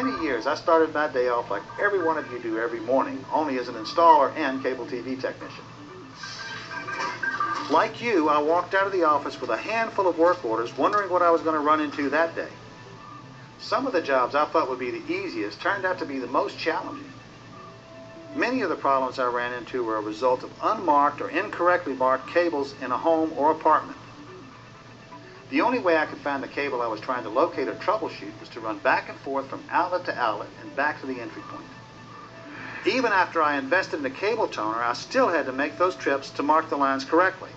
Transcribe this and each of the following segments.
many years, I started my day off like every one of you do every morning, only as an installer and cable TV technician. Like you, I walked out of the office with a handful of work orders, wondering what I was going to run into that day. Some of the jobs I thought would be the easiest turned out to be the most challenging. Many of the problems I ran into were a result of unmarked or incorrectly marked cables in a home or apartment. The only way I could find the cable I was trying to locate or troubleshoot was to run back and forth from outlet to outlet and back to the entry point. Even after I invested in a cable toner, I still had to make those trips to mark the lines correctly.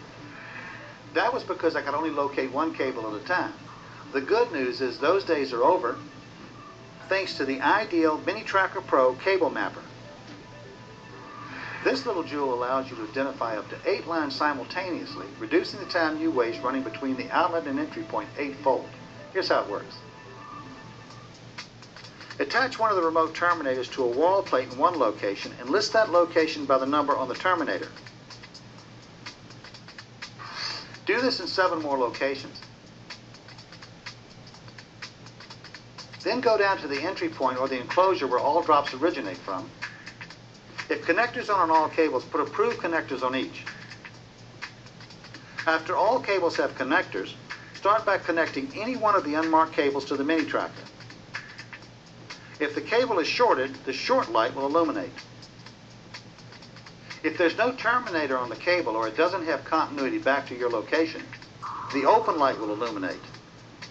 That was because I could only locate one cable at a time. The good news is those days are over, thanks to the Ideal Mini-Tracker Pro Cable Mapper. This little jewel allows you to identify up to 8 lines simultaneously, reducing the time you waste running between the outlet and entry point 8-fold. Here's how it works. Attach one of the remote terminators to a wall plate in one location and list that location by the number on the terminator. Do this in 7 more locations. Then go down to the entry point or the enclosure where all drops originate from. If connectors aren't on all cables, put approved connectors on each. After all cables have connectors, start by connecting any one of the unmarked cables to the mini-tracker. If the cable is shorted, the short light will illuminate. If there's no terminator on the cable or it doesn't have continuity back to your location, the open light will illuminate.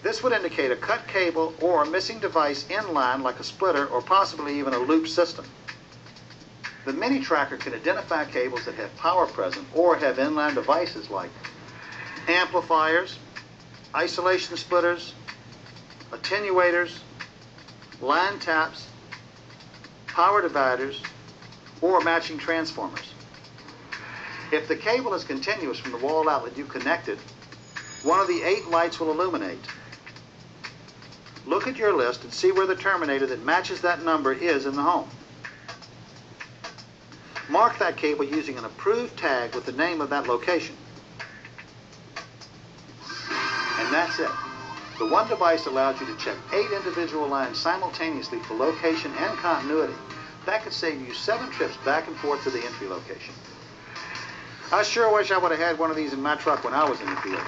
This would indicate a cut cable or a missing device in line like a splitter or possibly even a loop system. The mini-tracker can identify cables that have power present or have inline devices like amplifiers, isolation splitters, attenuators, line taps, power dividers, or matching transformers. If the cable is continuous from the wall outlet you connected, one of the 8 lights will illuminate. Look at your list and see where the terminator that matches that number is in the home. Mark that cable using an approved tag with the name of that location. And that's it. The one device allows you to check 8 individual lines simultaneously for location and continuity. That could save you 7 trips back and forth to the entry location. I sure wish I would have had one of these in my truck when I was in the field.